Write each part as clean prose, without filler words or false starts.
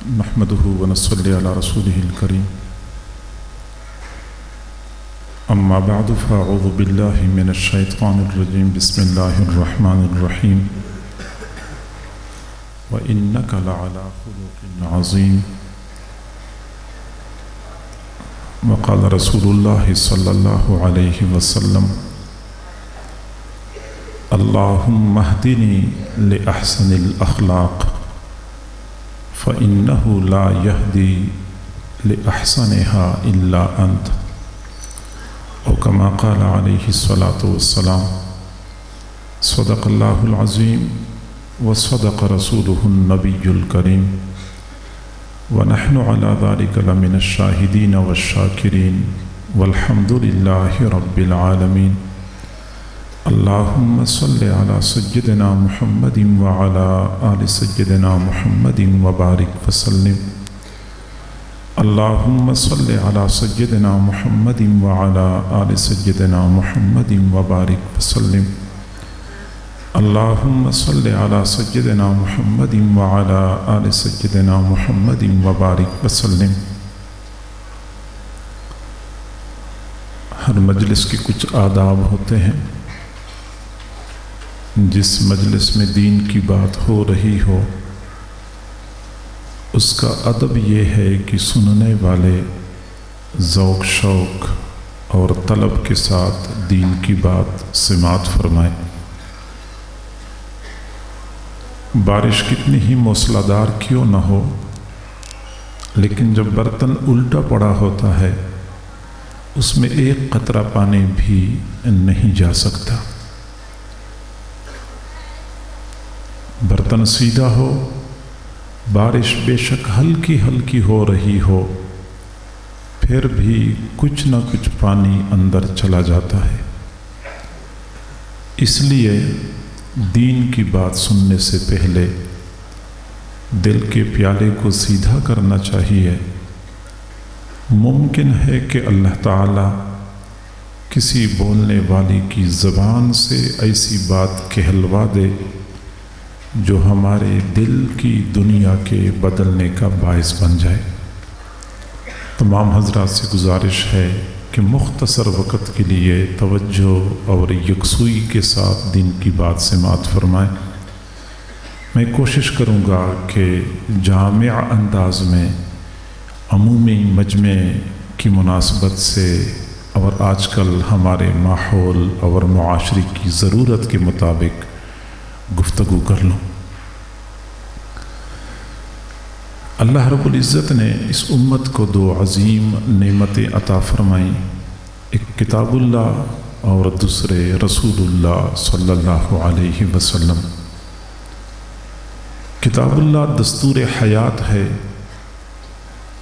نحمده ونصلي على رسوله الكريم أما بعد فأعوذ بالله من الشيطان الرجيم بسم الله الرحمن الرحيم وإنك لعلى خلق عظيم وقال رسول الله صلى الله عليه وسلم اللهم اهدني لأحسن الأخلاق فإنه لا يهدي لأحسنها إلا أنت أو كما قال عليه الصلاة والسلام صدق الله العظيم وصدق رسوله النبي الكريم ونحن على ذلك لمن الشاهدين والشاكرين والحمد لله رب العالمين اللهم صل على سيدنا محمد وعلى آل سيدنا محمد وبارك وسلم اللهم صل على سيدنا محمد وعلى آل سيدنا محمد وبارك وسلم اللهم صل على سيدنا محمد وعلى آل سيدنا محمد وبارك وسلم۔ ہر مجلس کے کچھ آداب ہوتے ہیں۔ جس مجلس میں دین کی بات ہو رہی ہو اس کا ادب یہ ہے کہ سننے والے ذوق شوق اور طلب کے ساتھ دین کی بات سماعت فرمائیں۔ بارش کتنی ہی موسلا دار کیوں نہ ہو، لیکن جب برتن الٹا پڑا ہوتا ہے اس میں ایک قطرہ پانی بھی نہیں جا سکتا۔ برتن سیدھا ہو، بارش بے شک ہلکی ہلکی ہو رہی ہو، پھر بھی کچھ نہ کچھ پانی اندر چلا جاتا ہے۔ اس لیے دین کی بات سننے سے پہلے دل کے پیالے کو سیدھا کرنا چاہیے۔ ممکن ہے کہ اللہ تعالیٰ کسی بولنے والی کی زبان سے ایسی بات کہلوا دے جو ہمارے دل کی دنیا کے بدلنے کا باعث بن جائے۔ تمام حضرات سے گزارش ہے کہ مختصر وقت کے لیے توجہ اور یکسوئی کے ساتھ دین کی بات سماعت فرمائیں۔ میں کوشش کروں گا کہ جامع انداز میں عمومی مجمع کی مناسبت سے اور آج کل ہمارے ماحول اور معاشرے کی ضرورت کے مطابق گفتگو کر لوں۔ اللہ رب العزت نے اس امت کو دو عظیم نعمتیں عطا فرمائیں، ایک کتاب اللہ اور دوسرے رسول اللہ صلی اللہ علیہ وسلم۔ کتاب اللہ دستور حیات ہے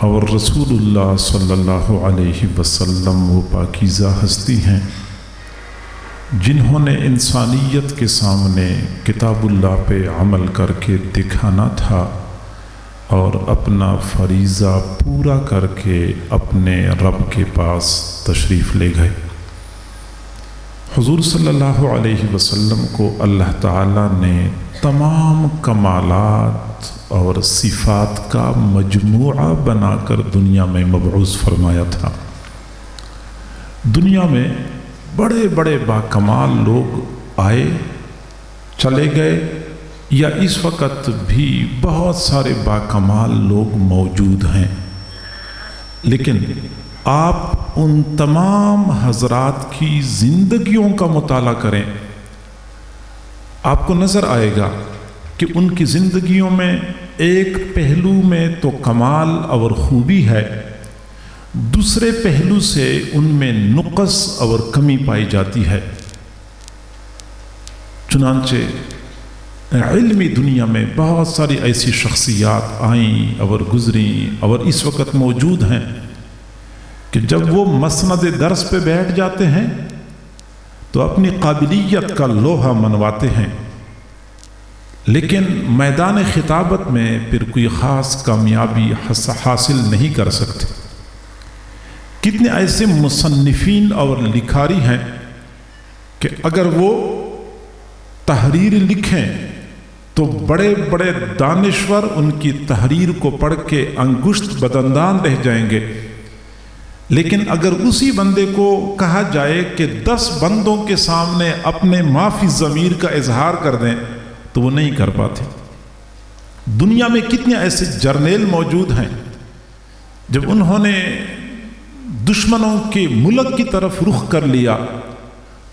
اور رسول اللہ صلی اللہ علیہ وسلم وہ پاکیزہ ہستی ہیں جنہوں نے انسانیت کے سامنے کتاب اللہ پہ عمل کر کے دکھانا تھا اور اپنا فریضہ پورا کر کے اپنے رب کے پاس تشریف لے گئے۔ حضور صلی اللہ علیہ وسلم کو اللہ تعالیٰ نے تمام کمالات اور صفات کا مجموعہ بنا کر دنیا میں مبعوث فرمایا تھا۔ دنیا میں بڑے بڑے باکمال لوگ آئے چلے گئے، یا اس وقت بھی بہت سارے باکمال لوگ موجود ہیں، لیکن آپ ان تمام حضرات کی زندگیوں کا مطالعہ کریں، آپ کو نظر آئے گا کہ ان کی زندگیوں میں ایک پہلو میں تو کمال اور خوبی ہے، دوسرے پہلو سے ان میں نقص اور کمی پائی جاتی ہے۔ چنانچہ علمی دنیا میں بہت ساری ایسی شخصیات آئیں اور گزریں اور اس وقت موجود ہیں کہ جب وہ مسند درس پہ بیٹھ جاتے ہیں تو اپنی قابلیت کا لوہا منواتے ہیں، لیکن میدان خطابت میں پھر کوئی خاص کامیابی حاصل نہیں کر سکتے۔ کتنے ایسے مصنفین اور لکھاری ہیں کہ اگر وہ تحریر لکھیں تو بڑے بڑے دانشور ان کی تحریر کو پڑھ کے انگشت بدندان رہ جائیں گے، لیکن اگر اسی بندے کو کہا جائے کہ 10 بندوں کے سامنے اپنے معافی ضمیر کا اظہار کر دیں تو وہ نہیں کر پاتے۔ دنیا میں کتنے ایسے جرنیل موجود ہیں جب انہوں نے دشمنوں کے ملک کی طرف رخ کر لیا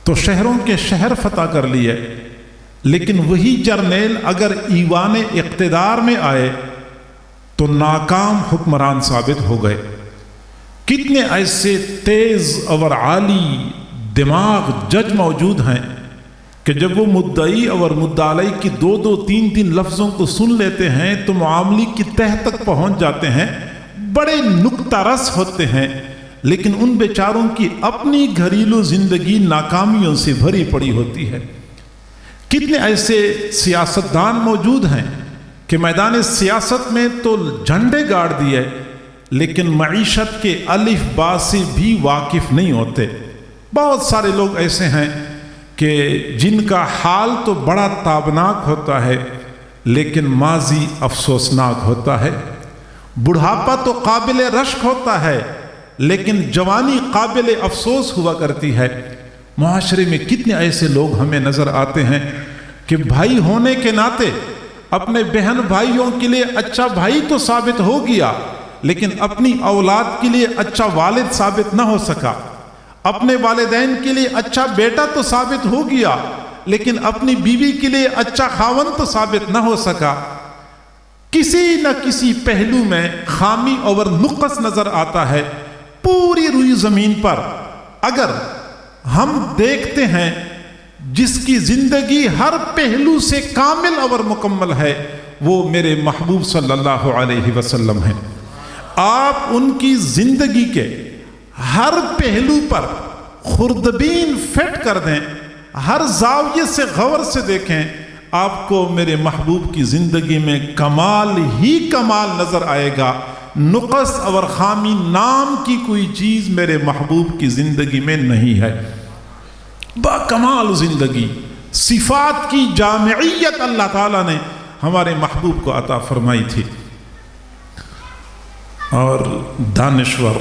تو شہروں کے شہر فتح کر لیے، لیکن وہی جرنیل اگر ایوان اقتدار میں آئے تو ناکام حکمران ثابت ہو گئے۔ کتنے ایسے تیز اور عالی دماغ جج موجود ہیں کہ جب وہ مدعی اور مدعی کی 2 3 لفظوں کو سن لیتے ہیں تو معاملے کی تہ تک پہنچ جاتے ہیں، بڑے نکتہ رس ہوتے ہیں، لیکن ان بیچاروں کی اپنی گھریلو زندگی ناکامیوں سے بھری پڑی ہوتی ہے۔ کتنے ایسے سیاستدان موجود ہیں کہ میدان سیاست میں تو جھنڈے گاڑ دیے لیکن معیشت کے الف با سے بھی واقف نہیں ہوتے۔ بہت سارے لوگ ایسے ہیں کہ جن کا حال تو بڑا تابناک ہوتا ہے لیکن ماضی افسوسناک ہوتا ہے۔ بڑھاپا تو قابل رشک ہوتا ہے لیکن جوانی قابل افسوس ہوا کرتی ہے۔ معاشرے میں کتنے ایسے لوگ ہمیں نظر آتے ہیں کہ بھائی ہونے کے ناطے اپنے بہن بھائیوں کے لیے اچھا بھائی تو ثابت ہو گیا لیکن اپنی اولاد کے لیے اچھا والد ثابت نہ ہو سکا، اپنے والدین کے لیے اچھا بیٹا تو ثابت ہو گیا لیکن اپنی بیوی کے لیے اچھا خاوند تو ثابت نہ ہو سکا۔ کسی نہ کسی پہلو میں خامی اور نقص نظر آتا ہے۔ پوری روئی زمین پر اگر ہم دیکھتے ہیں جس کی زندگی ہر پہلو سے کامل اور مکمل ہے وہ میرے محبوب صلی اللہ علیہ وسلم ہیں۔ آپ ان کی زندگی کے ہر پہلو پر خوردبین فٹ کر دیں، ہر زاویے سے غور سے دیکھیں، آپ کو میرے محبوب کی زندگی میں کمال ہی کمال نظر آئے گا۔ نقص اور خامی نام کی کوئی چیز میرے محبوب کی زندگی میں نہیں ہے۔ با کمال زندگی، صفات کی جامعیت اللہ تعالیٰ نے ہمارے محبوب کو عطا فرمائی تھی۔ اور دانشور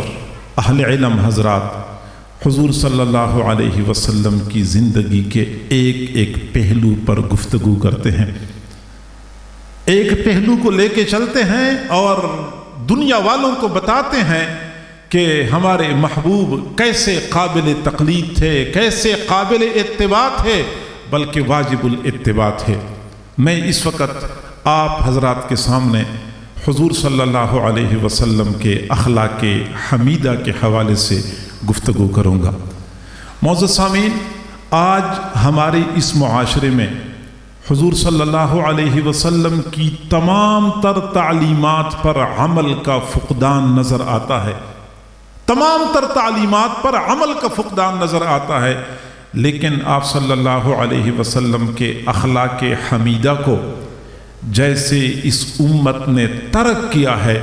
اہل علم حضرات حضور صلی اللہ علیہ وسلم کی زندگی کے ایک ایک پہلو پر گفتگو کرتے ہیں، ایک پہلو کو لے کے چلتے ہیں اور دنیا والوں کو بتاتے ہیں کہ ہمارے محبوب کیسے قابل تقلید تھے، کیسے قابل اتباع تھے، بلکہ واجب الاتباع تھے۔ میں اس وقت آپ حضرات کے سامنے حضور صلی اللہ علیہ وسلم کے اخلاق حمیدہ کے حوالے سے گفتگو کروں گا۔ معزز سامعین، آج ہمارے اس معاشرے میں حضور صلی اللہ علیہ وسلم کی تمام تر تعلیمات پر عمل کا فقدان نظر آتا ہے، تمام تر تعلیمات پر عمل کا فقدان نظر آتا ہے، لیکن آپ صلی اللہ علیہ وسلم کے اخلاق حمیدہ کو جیسے اس امت نے ترک کیا ہے،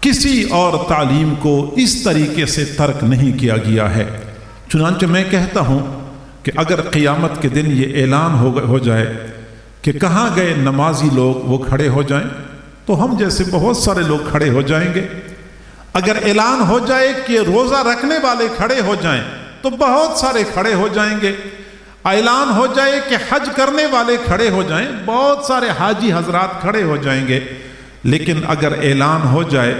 کسی اور تعلیم کو اس طریقے سے ترک نہیں کیا گیا ہے۔ چنانچہ میں کہتا ہوں کہ اگر قیامت کے دن یہ اعلان ہو جائے کہ کہاں گئے نمازی لوگ، وہ کھڑے ہو جائیں تو ہم جیسے بہت سارے لوگ کھڑے ہو جائیں گے۔ اگر اعلان ہو جائے کہ روزہ رکھنے والے کھڑے ہو جائیں تو بہت سارے کھڑے ہو جائیں گے۔ اعلان ہو جائے کہ حج کرنے والے کھڑے ہو جائیں، بہت سارے حاجی حضرات کھڑے ہو جائیں گے۔ لیکن اگر اعلان ہو جائے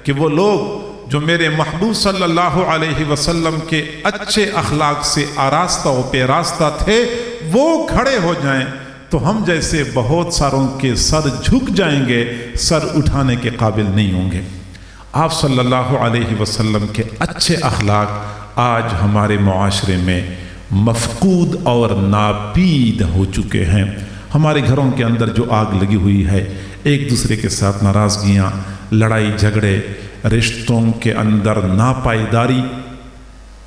کہ وہ لوگ جو میرے محبوب صلی اللہ علیہ وسلم کے اچھے اخلاق سے آراستہ و پیراستہ تھے، وہ کھڑے ہو جائیں تو ہم جیسے بہت ساروں کے سر جھک جائیں گے، سر اٹھانے کے قابل نہیں ہوں گے۔ آپ صلی اللہ علیہ وسلم کے اچھے اخلاق آج ہمارے معاشرے میں مفقود اور ناپید ہو چکے ہیں۔ ہمارے گھروں کے اندر جو آگ لگی ہوئی ہے، ایک دوسرے کے ساتھ ناراضگیاں، لڑائی جھگڑے، رشتوں کے اندر ناپائیداری،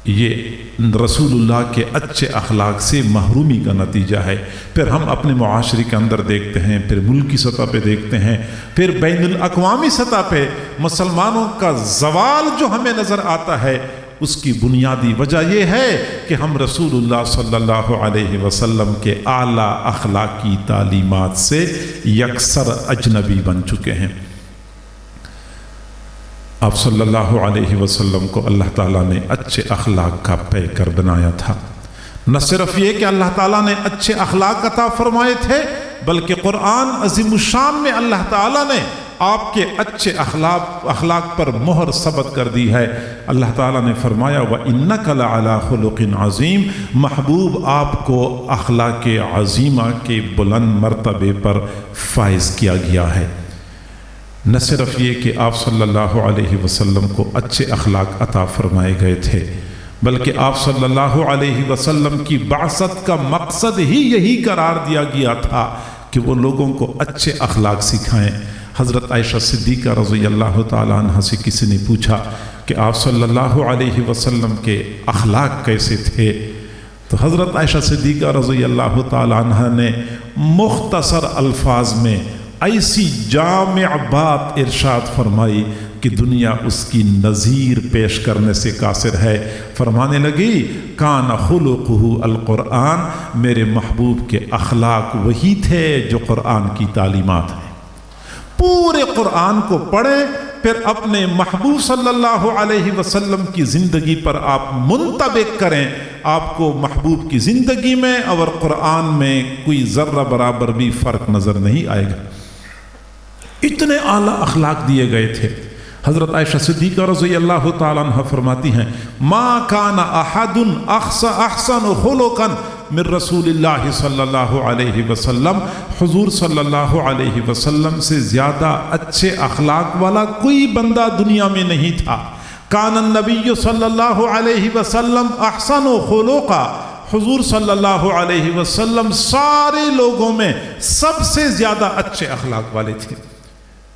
یہ رسول اللہ کے اچھے اخلاق سے محرومی کا نتیجہ ہے۔ پھر ہم اپنے معاشرے کے اندر دیکھتے ہیں، پھر ملکی سطح پہ دیکھتے ہیں، پھر بین الاقوامی سطح پہ مسلمانوں کا زوال جو ہمیں نظر آتا ہے، اس کی بنیادی وجہ یہ ہے کہ ہم رسول اللہ صلی اللہ علیہ وسلم کے اعلیٰ اخلاقی تعلیمات سے یکسر اجنبی بن چکے ہیں۔ آپ صلی اللہ علیہ وسلم کو اللہ تعالیٰ نے اچھے اخلاق کا پیکر بنایا تھا۔ نہ صرف یہ کہ اللہ تعالیٰ نے اچھے اخلاق عطا فرمائے تھے، بلکہ قرآن عظیم الشان میں اللہ تعالیٰ نے آپ کے اچھے اخلاق پر مہر ثبت کر دی ہے۔ اللہ تعالیٰ نے فرمایا وَإِنَّكَ لَعَلَىٰ خُلُقٍ عَظِيمٍ، محبوب آپ کو اخلاق عظیمہ کے بلند مرتبے پر فائز کیا گیا ہے۔ نہ صرف یہ کہ آپ صلی اللہ علیہ وسلم کو اچھے اخلاق عطا فرمائے گئے تھے، بلکہ آپ صلی اللہ علیہ وسلم کی بعثت کا مقصد ہی یہی قرار دیا گیا تھا کہ وہ لوگوں کو اچھے اخلاق سکھائیں۔ حضرت عائشہ صدیقہ رضی اللہ تعالیٰ عنہ سے کسی نے پوچھا کہ آپ صلی اللہ علیہ وسلم کے اخلاق کیسے تھے، تو حضرت عائشہ صدیقہ رضی اللہ تعالیٰ عنہ نے مختصر الفاظ میں ایسی جامع بات ارشاد فرمائی کہ دنیا اس کی نظیر پیش کرنے سے قاصر ہے۔ فرمانے لگی کان خلقہ القرآن، میرے محبوب کے اخلاق وہی تھے جو قرآن کی تعلیمات ہیں۔ پورے قرآن کو پڑھیں، پھر اپنے محبوب صلی اللہ علیہ وسلم کی زندگی پر آپ منطبق کریں، آپ کو محبوب کی زندگی میں اور قرآن میں کوئی ذرہ برابر بھی فرق نظر نہیں آئے گا۔ اتنے اعلیٰ اخلاق دیے گئے تھے۔ حضرت عائشہ صدیقہ رضی اللہ تعالیٰ عنہ فرماتی ہیں ما کان احد احسن خلقا من رسول اللہ صلی اللہ علیہ وسلم، حضور صلی اللہ علیہ وسلم سے زیادہ اچھے اخلاق والا کوئی بندہ دنیا میں نہیں تھا۔ کان النبی صلی اللہ علیہ وسلم احسن خلقا، حضور صلی اللہ علیہ وسلم سارے لوگوں میں سب سے زیادہ اچھے اخلاق والے تھے۔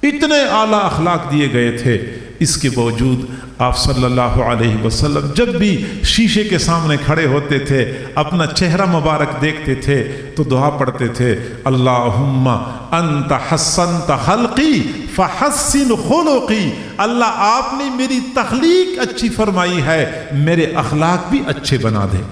اتنے اعلیٰ اخلاق دیے گئے تھے، اس کے باوجود آپ صلی اللہ علیہ وسلم جب بھی شیشے کے سامنے کھڑے ہوتے تھے، اپنا چہرہ مبارک دیکھتے تھے تو دعا پڑھتے تھے اللہم انت حسنت خلقی فحسن خلقی، اللہ آپ نے میری تخلیق اچھی فرمائی ہے، میرے اخلاق بھی اچھے بنا دے۔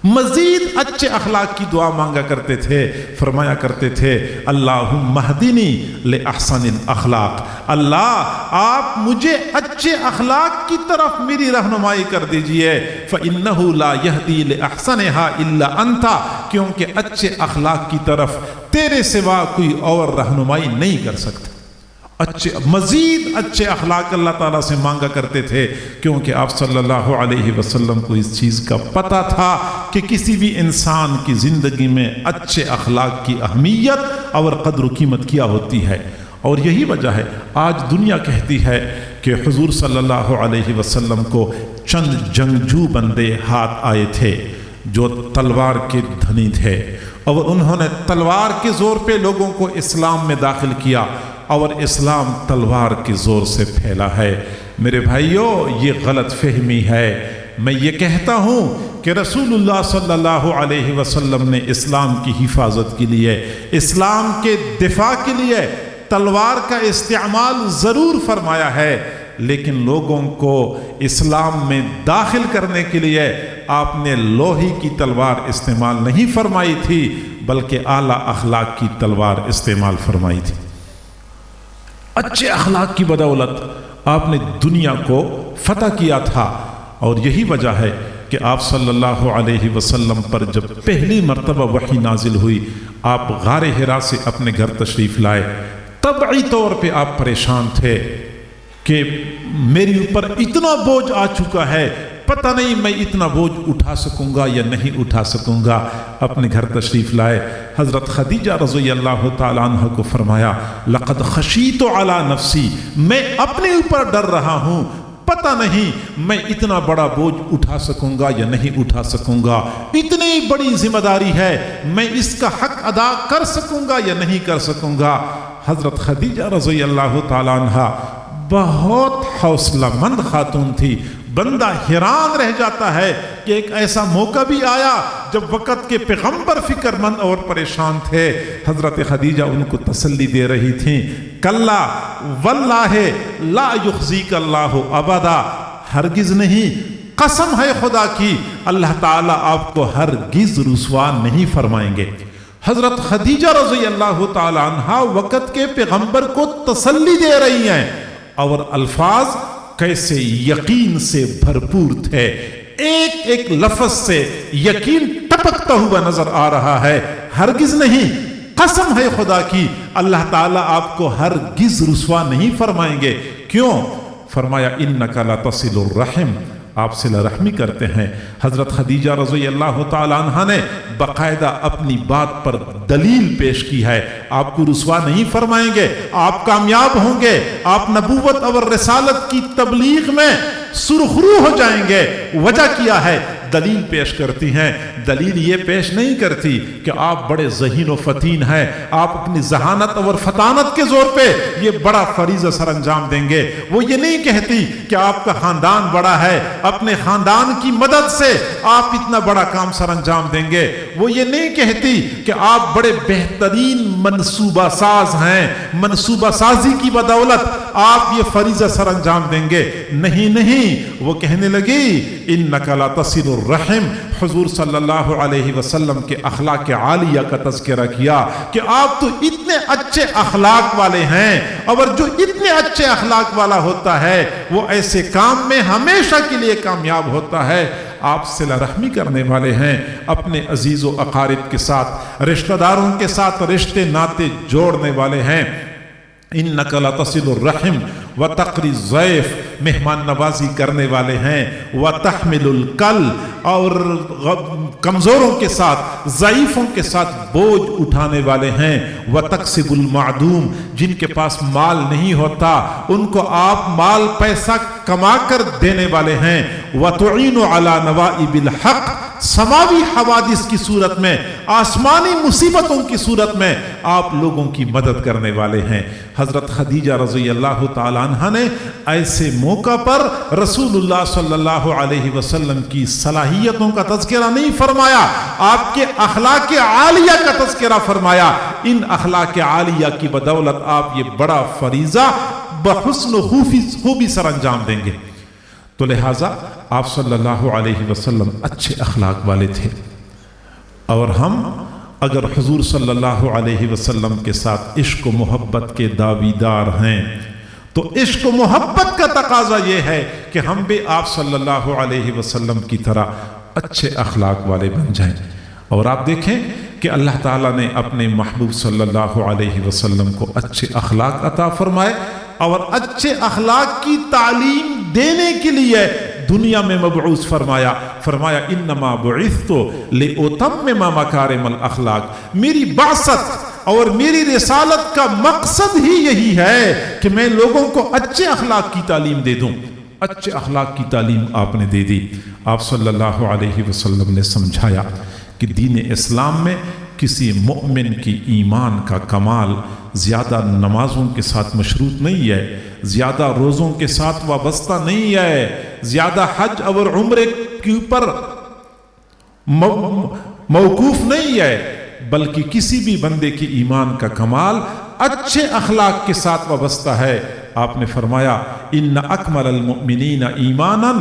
مزید اچھے اخلاق کی دعا مانگا کرتے تھے، فرمایا کرتے تھے اللہم اہدنی لأحسن الاخلاق، اللہ آپ مجھے اچھے اخلاق کی طرف میری رہنمائی کر دیجئے، فإنہ لا یہدی لأحسنها الا انت، کیونکہ اچھے اخلاق کی طرف تیرے سوا کوئی اور رہنمائی نہیں کر سکتا۔ مزید اچھے اخلاق اللہ تعالیٰ سے مانگا کرتے تھے، کیونکہ آپ صلی اللہ علیہ وسلم کو اس چیز کا پتہ تھا کہ کسی بھی انسان کی زندگی میں اچھے اخلاق کی اہمیت اور قدر و قیمت کیا ہوتی ہے۔ اور یہی وجہ ہے آج دنیا کہتی ہے کہ حضور صلی اللہ علیہ وسلم کو چند جنگجو بندے ہاتھ آئے تھے جو تلوار کے دھنی تھے، اور انہوں نے تلوار کے زور پہ لوگوں کو اسلام میں داخل کیا، اور اسلام تلوار کے زور سے پھیلا ہے۔ میرے بھائیوں، یہ غلط فہمی ہے۔ میں یہ کہتا ہوں کہ رسول اللہ صلی اللہ علیہ وسلم نے اسلام کی حفاظت کے لیے، اسلام کے دفاع کے لیے تلوار کا استعمال ضرور فرمایا ہے، لیکن لوگوں کو اسلام میں داخل کرنے کے لیے آپ نے لوہے کی تلوار استعمال نہیں فرمائی تھی، بلکہ اعلیٰ اخلاق کی تلوار استعمال فرمائی تھی۔ اچھے اخلاق کی بدولت آپ نے دنیا کو فتح کیا تھا، اور یہی وجہ ہے کہ آپ صلی اللہ علیہ وسلم پر جب پہلی مرتبہ وحی نازل ہوئی، آپ غار حرا سے اپنے گھر تشریف لائے۔ طبعی طور پہ آپ پریشان تھے کہ میری اوپر اتنا بوجھ آ چکا ہے، پتہ نہیں میں اتنا بوجھ اٹھا سکوں گا یا نہیں اٹھا سکوں گا۔ اپنے گھر تشریف لائے، حضرت خدیجہ رضی اللہ تعالیٰ عنہ کو فرمایا لقد خشیت علی نفسی، میں اپنے اوپر ڈر رہا ہوں، پتہ نہیں میں اتنا بڑا بوجھ اٹھا سکوں گا یا نہیں اٹھا سکوں گا، اتنی بڑی ذمہ داری ہے، میں اس کا حق ادا کر سکوں گا یا نہیں کر سکوں گا۔ حضرت خدیجہ رضی اللہ تعالیٰ عنہ بہت حوصلہ مند خاتون تھی۔ بندہ حیران رہ جاتا ہے کہ ایک ایسا موقع بھی آیا جب وقت کے پیغمبر فکر مند اور پریشان تھے، حضرت خدیجہ ان کو تسلی دے رہی تھیں کلا واللہ لا یخزیک اللہ ابدا، ہرگز نہیں، قسم ہے خدا کی اللہ تعالیٰ آپ کو ہرگز رسوا نہیں فرمائیں گے۔ حضرت خدیجہ رضی اللہ تعالی عنہ وقت کے پیغمبر کو تسلی دے رہی ہیں، اور الفاظ کیسے یقین سے بھرپور تھے، ایک ایک لفظ سے یقین ٹپکتا ہوا نظر آ رہا ہے۔ ہرگز نہیں، قسم ہے خدا کی اللہ تعالیٰ آپ کو ہرگز رسوا نہیں فرمائیں گے۔ کیوں؟ فرمایا انک لتصل الرحم، آپ صلہ رحمی کرتے ہیں۔ حضرت خدیجہ رضی اللہ تعالی عنہ نے باقاعدہ اپنی بات پر دلیل پیش کی ہے، آپ کو رسوا نہیں فرمائیں گے، آپ کامیاب ہوں گے، آپ نبوت اور رسالت کی تبلیغ میں سرخرو ہو جائیں گے۔ وجہ کیا ہے؟ دلیل پیش کرتی ہیں۔ دلیل یہ پیش نہیں کرتی کہ آپ بڑے ذہین و فتین ہیں، آپ اپنی ذہانت اور فطانت کے زور پہ یہ بڑا فریضہ سر انجام دیں گے۔ وہ یہ نہیں کہتی کہ آپ کا خاندان بڑا ہے، اپنے خاندان کی مدد سے آپ اتنا بڑا کام سر انجام دیں گے۔ وہ یہ نہیں کہتی کہ آپ بڑے بہترین منصوبہ ساز ہیں، منصوبہ سازی کی بدولت آپ یہ فریضہ سر انجام دیں گے۔ نہیں نہیں، وہ کہنے لگی انک لا تصل الرحم۔ حضور صلی اللہ علیہ وسلم کے اخلاق عالیہ کا تذکرہ کیا کہ آپ تو اتنے اچھے اخلاق والے ہیں، اور جو اتنے اچھے اخلاق والا ہوتا ہے وہ ایسے کام میں ہمیشہ کے لیے کامیاب ہوتا ہے۔ آپ صلہ رحمی کرنے والے ہیں، اپنے عزیز و اقارب کے ساتھ، رشتہ داروں کے ساتھ رشتے ناتے جوڑنے والے ہیں۔ انک لتصل الرحم وتقری الضیف، مہمان نوازی کرنے والے ہیں۔ وتحمل الکل، اور کمزوروں کے ساتھ، ضعیفوں کے ساتھ بوجھ اٹھانے والے ہیں۔ وتکسب المعدوم، جن کے پاس مال نہیں ہوتا ان کو آپ مال پیسہ کما کر دینے والے ہیں۔ وتعین علی نوائب الحق، سماوی حوادث کی صورت میں، آسمانی مصیبتوں کی صورت میں آپ لوگوں کی مدد کرنے والے ہیں۔ حضرت خدیجہ رضی اللہ تعالی عنہ نے ایسے موقع پر رسول اللہ صلی اللہ علیہ وسلم کی صلاحیتوں کا تذکرہ نہیں فرمایا، آپ کے اخلاق عالیہ کا تذکرہ فرمایا۔ ان اخلاق عالیہ کی بدولت آپ یہ بڑا فریضہ بحسن و خوبی سر انجام دیں گے۔ تو لہٰذا آپ صلی اللہ علیہ وسلم اچھے اخلاق والے تھے، اور ہم اگر حضور صلی اللہ علیہ وسلم کے ساتھ عشق و محبت کے دعویدار ہیں تو عشق و محبت کا تقاضا یہ ہے کہ ہم بھی آپ صلی اللہ علیہ وسلم کی طرح اچھے اخلاق والے بن جائیں۔ اور آپ دیکھیں کہ اللہ تعالیٰ نے اپنے محبوب صلی اللہ علیہ وسلم کو اچھے اخلاق عطا فرمائے، اور اچھے اخلاق کی تعلیم دینے کے لیے دنیا میں مبعوث فرمایا انما بعثت لأتمم مکارم الاخلاق۔ میری بعثت اور میری رسالت کا مقصد ہی یہی ہے کہ میں لوگوں کو اچھے اخلاق کی تعلیم دے دوں۔ اچھے اخلاق کی تعلیم آپ نے دے دی۔ آپ صلی اللہ علیہ وسلم نے سمجھایا کہ دین اسلام میں کسی مومن کی ایمان کا کمال زیادہ نمازوں کے ساتھ مشروط نہیں ہے، زیادہ روزوں کے ساتھ وابستہ نہیں ہے، زیادہ حج اور عمرے کے اوپر موقوف نہیں ہے، بلکہ کسی بھی بندے کی ایمان کا کمال اچھے اخلاق کے ساتھ وابستہ ہے۔ آپ نے فرمایا ان اکمل المؤمنین ایمانا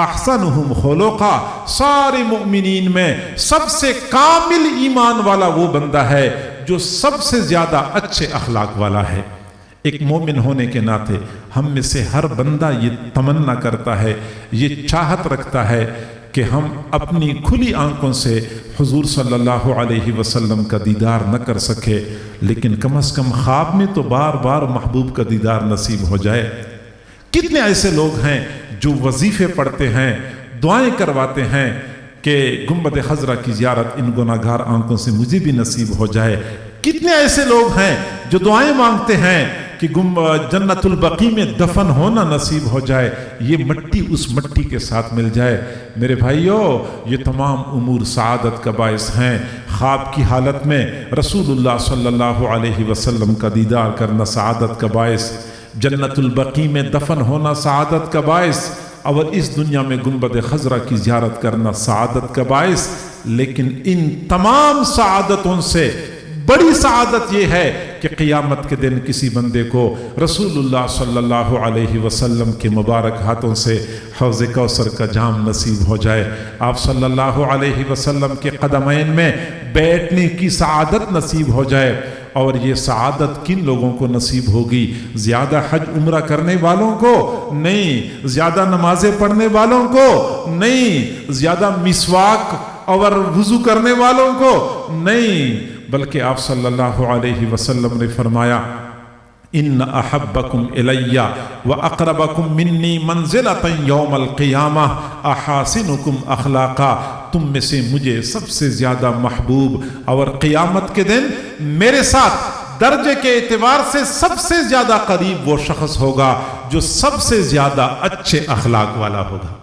احسنہم خلقا، سارے مؤمنین میں سب سے کامل ایمان والا وہ بندہ ہے جو سب سے زیادہ اچھے اخلاق والا ہے۔ ایک مومن ہونے کے ناطے ہم میں سے ہر بندہ یہ تمنا کرتا ہے، یہ چاہت رکھتا ہے کہ ہم اپنی کھلی آنکھوں سے حضور صلی اللہ علیہ وسلم کا دیدار نہ کر سکے، لیکن کم از کم خواب میں تو بار بار محبوب کا دیدار نصیب ہو جائے۔ کتنے ایسے لوگ ہیں جو وظیفے پڑھتے ہیں، دعائیں کرواتے ہیں کہ گنبد خضرا کی زیارت ان گناہگار آنکھوں سے مجھے بھی نصیب ہو جائے۔ کتنے ایسے لوگ ہیں جو دعائیں مانگتے ہیں کہ جنت البقیع میں دفن ہونا نصیب ہو جائے، یہ مٹی اس مٹی کے ساتھ مل جائے۔ میرے بھائیو، یہ تمام امور سعادت کا باعث ہیں۔ خواب کی حالت میں رسول اللہ صلی اللہ علیہ وسلم کا دیدار کرنا سعادت کا باعث، جنت البقیع میں دفن ہونا سعادت کا باعث، اور اس دنیا میں گنبد خضرا کی زیارت کرنا سعادت کا باعث۔ لیکن ان تمام سعادتوں سے بڑی سعادت یہ ہے کہ قیامت کے دن کسی بندے کو رسول صلی اللہ علیہ وسلم کے مبارک ہاتھوں سے حوض کوثر کا جام نصیب ہو جائے، آپ صلی اللہ علیہ وسلم کے قدمین میں بیٹھنے کی سعادت نصیب ہو جائے۔ اور یہ سعادت کن لوگوں کو نصیب ہوگی؟ زیادہ حج عمرہ کرنے والوں کو نہیں، زیادہ نمازیں پڑھنے والوں کو نہیں، زیادہ مسواک اور وضو کرنے والوں کو نہیں، بلکہ آپ صلی اللہ علیہ وسلم نے فرمایا ان احبکم الی واقربکم منی منزلۃ یوم القیامہ احاسنکم اخلاقا، تم میں سے مجھے سب سے زیادہ محبوب اور قیامت کے دن میرے ساتھ درجے کے اعتبار سے سب سے زیادہ قریب وہ شخص ہوگا جو سب سے زیادہ اچھے اخلاق والا ہوگا۔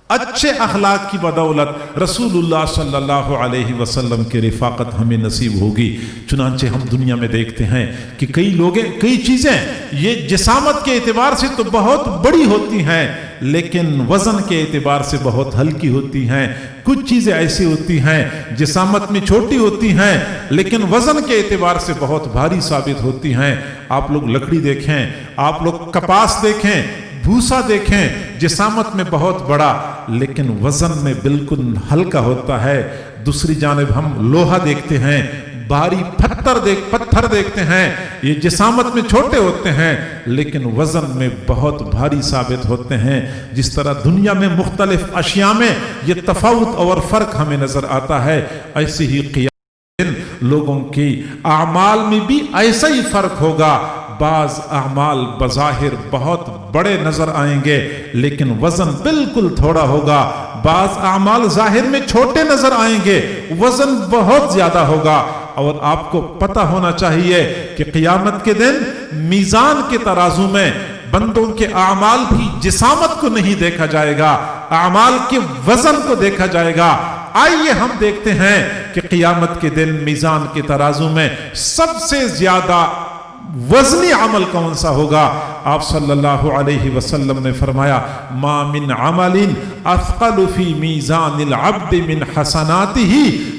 اچھے اخلاق کی بدولت رسول اللہ صلی اللہ علیہ وسلم کی رفاقت ہمیں نصیب ہوگی۔ چنانچہ ہم دنیا میں دیکھتے ہیں کہ کئی چیزیں یہ جسامت کے اعتبار سے تو بہت بڑی ہوتی ہیں لیکن وزن کے اعتبار سے بہت ہلکی ہوتی ہیں۔ کچھ چیزیں ایسی ہوتی ہیں جسامت میں چھوٹی ہوتی ہیں لیکن وزن کے اعتبار سے بہت بھاری ثابت ہوتی ہیں۔ آپ لوگ لکڑی دیکھیں، آپ لوگ کپاس دیکھیں، بھوسا دیکھیں، جسامت میں بہت بڑا لیکن وزن میں بالکل ہلکا ہوتا ہے۔ دوسری جانب ہم لوہا دیکھتے ہیں، بھاری پتھر دیکھتے ہیں، یہ جسامت میں چھوٹے ہوتے ہیں لیکن وزن میں بہت بھاری ثابت ہوتے ہیں۔ جس طرح دنیا میں مختلف اشیاء میں یہ تفاوت اور فرق ہمیں نظر آتا ہے، ایسے ہی قیامت لوگوں کی اعمال میں بھی ایسا ہی فرق ہوگا۔ بعض اعمال بظاہر بہت بڑے نظر آئیں گے لیکن وزن بالکل تھوڑا ہوگا، بعض اعمال ظاہر میں چھوٹے نظر آئیں گے وزن بہت زیادہ ہوگا۔ اور آپ کو پتہ ہونا چاہیے کہ قیامت کے دن میزان کے ترازو میں بندوں کے اعمال کی جسامت کو نہیں دیکھا جائے گا، اعمال کے وزن کو دیکھا جائے گا۔ آئیے ہم دیکھتے ہیں کہ قیامت کے دن میزان کے ترازو میں سب سے زیادہ وزنی عمل کون سا ہوگا؟ آپ صلی اللہ علیہ وسلم نے فرمایا ما من عمل اثقل فی میزان العبد من حسناتہ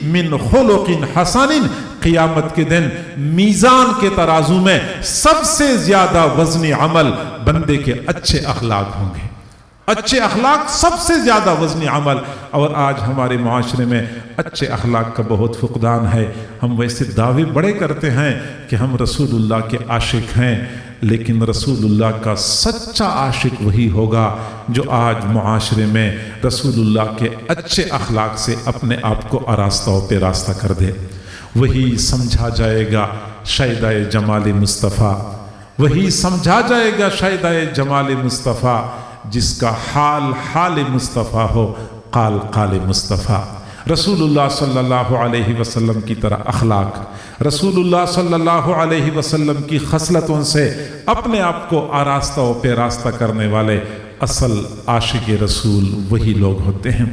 من خلق حسن، قیامت کے دن میزان کے ترازو میں سب سے زیادہ وزنی عمل بندے کے اچھے اخلاق ہوں گے۔ اچھے اخلاق سب سے زیادہ وزنی عمل، اور آج ہمارے معاشرے میں اچھے اخلاق کا بہت فقدان ہے۔ ہم ویسے دعوے بڑے کرتے ہیں کہ ہم رسول اللہ کے عاشق ہیں، لیکن رسول اللہ کا سچا عاشق وہی ہوگا جو آج معاشرے میں رسول اللہ کے اچھے اخلاق سے اپنے آپ کو آراستہ و پیراستہ کر دے۔ وہی سمجھا جائے گا شیدہ جمال مصطفیٰ، وہی سمجھا جائے گا شیدہ جمال مصطفیٰ جس کا حال حال مصطفیٰ ہو، قال قال مصطفیٰ۔ رسول اللہ صلی اللہ علیہ وسلم کی طرح اخلاق، رسول اللہ صلی اللہ علیہ وسلم کی خصلتوں سے اپنے آپ کو آراستہ و پیراستہ کرنے والے اصل عاشق رسول وہی لوگ ہوتے ہیں۔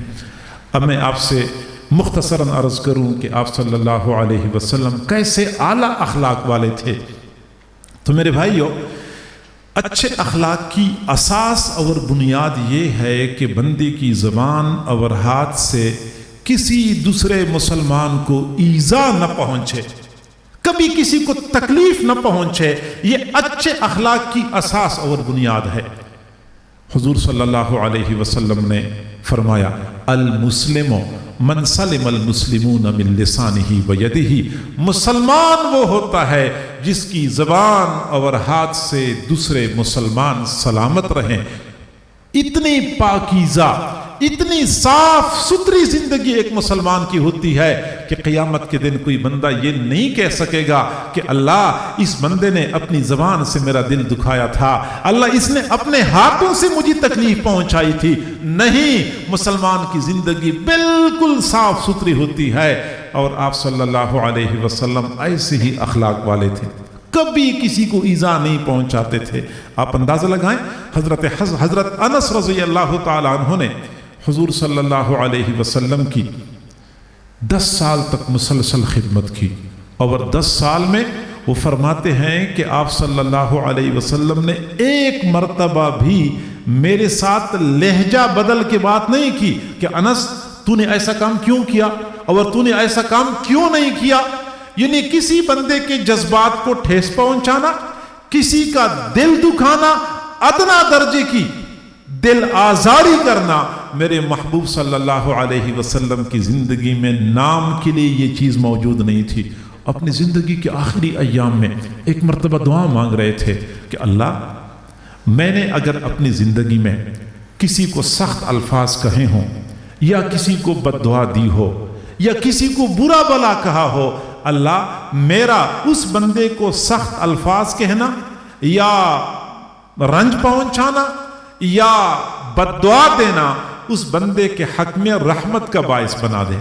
اب میں آپ سے مختصراً عرض کروں کہ آپ صلی اللہ علیہ وسلم کیسے اعلیٰ اخلاق والے تھے۔ تو میرے بھائیو، اچھے اخلاق کی اساس اور بنیاد یہ ہے کہ بندے کی زبان اور ہاتھ سے کسی دوسرے مسلمان کو ایذا نہ پہنچے، کبھی کسی کو تکلیف نہ پہنچے، یہ اچھے اخلاق کی اساس اور بنیاد ہے۔ حضور صلی اللہ علیہ وسلم نے فرمایا المسلم من سلم المسلمون من لسانہ ویدہ، مسلمان وہ ہوتا ہے جس کی زبان اور ہاتھ سے دوسرے مسلمان سلامت رہیں۔ اتنی پاکیزہ، اتنی صاف ستھری زندگی ایک مسلمان کی ہوتی ہے کہ قیامت کے دن کوئی بندہ یہ نہیں کہہ سکے گا کہ اللہ اس بندے نے اپنی زبان سے میرا دل دکھایا تھا، اللہ اس نے اپنے ہاتھوں سے مجھے تکلیف پہنچائی تھی۔ نہیں، مسلمان کی زندگی بالکل صاف ستھری ہوتی ہے، اور آپ صلی اللہ علیہ وسلم ایسے ہی اخلاق والے تھے، کبھی کسی کو ایذا نہیں پہنچاتے تھے۔ آپ اندازہ لگائیں، حضرت انس رضی اللہ تعالی عنہ نے حضور صلی اللہ علیہ وسلم کی 10 سال تک مسلسل خدمت کی، اور 10 سال میں وہ فرماتے ہیں کہ آپ صلی اللہ علیہ وسلم نے ایک مرتبہ بھی میرے ساتھ لہجہ بدل کے بات نہیں کی کہ انس تو نے ایسا کام کیوں کیا اور تو نے ایسا کام کیوں نہیں کیا۔ یعنی کسی بندے کے جذبات کو ٹھیس پہنچانا، کسی کا دل دکھانا، ادنا درجے کی دل آزاری کرنا، میرے محبوب صلی اللہ علیہ وسلم کی زندگی میں نام کے لیے یہ چیز موجود نہیں تھی۔ اپنی زندگی کے آخری ایام میں ایک مرتبہ دعا مانگ رہے تھے کہ اللہ، میں نے اگر اپنی زندگی میں کسی کو سخت الفاظ کہے ہوں، یا کسی کو بد دعا دی ہو، یا کسی کو برا بلا کہا ہو، اللہ میرا اس بندے کو سخت الفاظ کہنا یا رنج پہنچانا یا بد دعا دینا اس بندے کے حق میں رحمت کا باعث بنا دے۔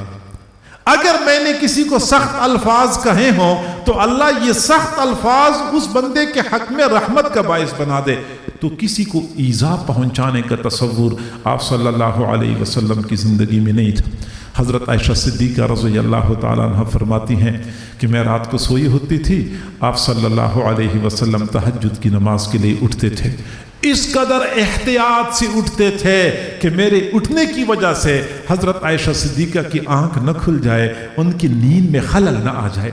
اگر میں نے کسی کو سخت الفاظ کہے ہوں تو اللہ یہ سخت الفاظ اس بندے کے حق میں رحمت کا باعث بنا دے۔ تو کسی کو ایذا پہنچانے کا تصور آپ صلی اللہ علیہ وسلم کی زندگی میں نہیں تھا۔ حضرت عائشہ صدیقہ رضی اللہ تعالیٰ عنہ فرماتی ہیں کہ میں رات کو سوئی ہوتی تھی، آپ صلی اللہ علیہ وسلم تہجد کی نماز کے لیے اٹھتے تھے، اس قدر احتیاط سے اٹھتے تھے کہ میرے اٹھنے کی وجہ سے حضرت عائشہ صدیقہ کی آنکھ نہ کھل جائے، ان کی نیند میں خلل نہ آ جائے۔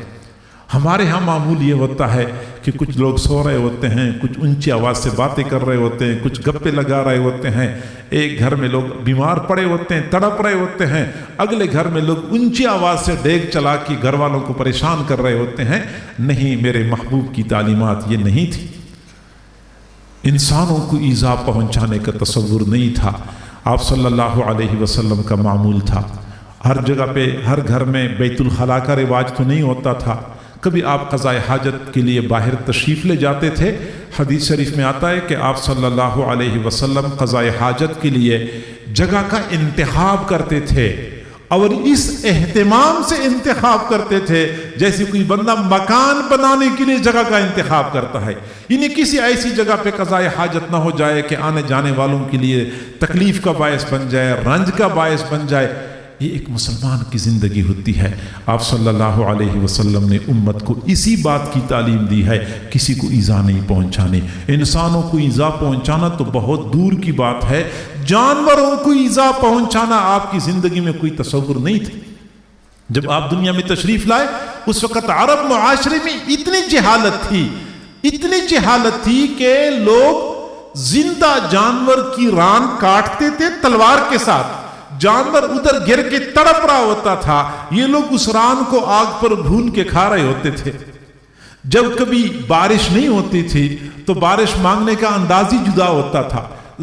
ہمارے ہاں معمول یہ ہوتا ہے کہ کچھ لوگ سو رہے ہوتے ہیں، کچھ اونچی آواز سے باتیں کر رہے ہوتے ہیں، کچھ گپے لگا رہے ہوتے ہیں، ایک گھر میں لوگ بیمار پڑے ہوتے ہیں، تڑپ رہے ہوتے ہیں، اگلے گھر میں لوگ اونچی آواز سے ڈیگ چلا کے گھر والوں کو پریشان کر رہے ہوتے ہیں۔ نہیں، میرے محبوب کی تعلیمات یہ نہیں تھی۔ انسانوں کو ایذا پہنچانے کا تصور نہیں تھا۔ آپ صلی اللہ علیہ وسلم کا معمول تھا، ہر جگہ پہ ہر گھر میں بیت الخلاء کا رواج تو نہیں ہوتا تھا، کبھی آپ قضاء حاجت کے لیے باہر تشریف لے جاتے تھے۔ حدیث شریف میں آتا ہے کہ آپ صلی اللہ علیہ وسلم قضاء حاجت کے لیے جگہ کا انتخاب کرتے تھے، اور اس اہتمام سے انتخاب کرتے تھے جیسے کوئی بندہ مکان بنانے کے لیے جگہ کا انتخاب کرتا ہے، یعنی کسی ایسی جگہ پہ قضاء حاجت نہ ہو جائے کہ آنے جانے والوں کے لیے تکلیف کا باعث بن جائے، رنج کا باعث بن جائے۔ یہ ایک مسلمان کی زندگی ہوتی ہے۔ آپ صلی اللہ علیہ وسلم نے امت کو اسی بات کی تعلیم دی ہے، کسی کو ایذا نہیں پہنچانی۔ انسانوں کو ایذا پہنچانا تو بہت دور کی بات ہے، جانوروں کو ایذا پہنچانا آپ کی زندگی میں کوئی تصور نہیں تھا۔ جب آپ دنیا میں تشریف لائے اس وقت عرب معاشرے میں اتنی جہالت تھی کہ لوگ زندہ جانور کی ران کاٹتے تھے تلوار کے ساتھ، جانور ادھر گر کے تڑپ رہا ہوتا تھا، یہ لوگ اس ران کو آگ پر بھون کے کھا رہے ہوتے تھے۔ جب کبھی بارش نہیں ہوتی تھی تو بارش مانگنے کا انداز ہی جدا ہوتا تھا،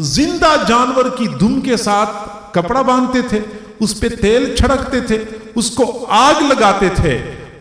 زندہ جانور کی دم کے ساتھ کپڑا باندھتے تھے، اس پہ تیل چھڑکتے تھے، اس کو آگ لگاتے تھے،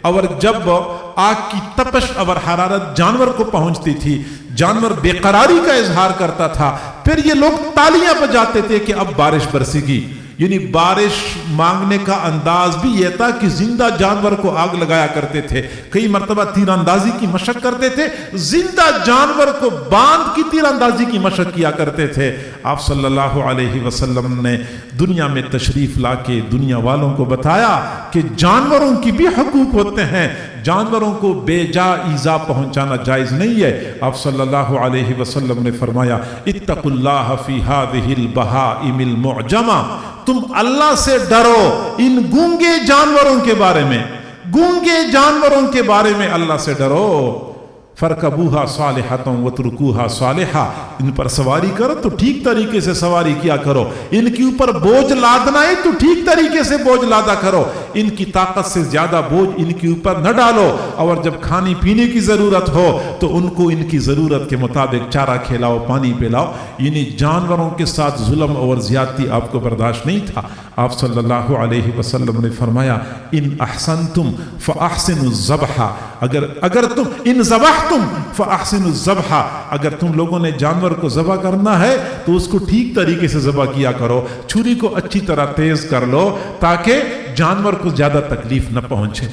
اور جب آگ کی تپش اور حرارت جانور کو پہنچتی تھی، جانور بے قراری کا اظہار کرتا تھا، پھر یہ لوگ تالیاں بجاتے تھے کہ اب بارش برسے گی۔ یعنی بارش مانگنے کا انداز بھی یہ تھا کہ زندہ جانور کو آگ لگایا کرتے تھے، کئی مرتبہ تیر اندازی کی مشق کرتے تھے، زندہ جانور کو باندھ کی تیر اندازی کی مشق کیا کرتے تھے۔ آپ صلی اللہ علیہ وسلم نے دنیا میں تشریف لا کے دنیا والوں کو بتایا کہ جانوروں کی بھی حقوق ہوتے ہیں، جانوروں کو بے جا ایذا پہنچانا جائز نہیں ہے۔ آپ صلی اللہ علیہ وسلم نے فرمایا اتقوا اللہ فی ہذہ البہائم المعجمہ، تم اللہ سے ڈرو ان گونگے جانوروں کے بارے میں، گونگے جانوروں کے بارے میں اللہ سے ڈرو۔ فرکبوہا صالحۃ وترکوہا صالحہ، ان پر سواری کرو تو ٹھیک طریقے سے سواری کیا کرو، ان کے اوپر بوجھ لادنا ہے تو ٹھیک طریقے سے بوجھ لادا کرو، ان کی طاقت سے زیادہ بوجھ ان کے اوپر نہ ڈالو، اور جب کھانے پینے کی ضرورت ہو تو ان کو ان کی ضرورت کے مطابق چارہ کھلاؤ، پانی پلاؤ۔ یعنی جانوروں کے ساتھ ظلم اور زیادتی آپ کو برداشت نہیں تھا۔ آپ صلی اللہ علیہ وسلم نے فرمایا ان احسنتم فاحسنوا الذبح، اگر تم ان ذبحتم فاحسنوا الذبح، اگر تم لوگوں نے جانور کو ذبح کرنا ہے تو اس کو ٹھیک طریقے سے ذبح کیا کرو، چھری کو اچھی طرح تیز کر لو تاکہ جانور کو زیادہ تکلیف نہ پہنچے۔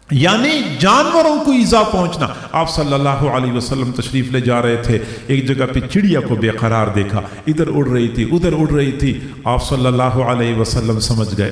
یعنی جانوروں کو ایذا پہنچنا۔ آپ صلی اللہ علیہ وسلم تشریف لے جا رہے تھے، ایک جگہ پہ چڑیا کو بے قرار دیکھا، ادھر اڑ رہی تھی ادھر اڑ رہی تھی، آپ صلی اللہ علیہ وسلم سمجھ گئے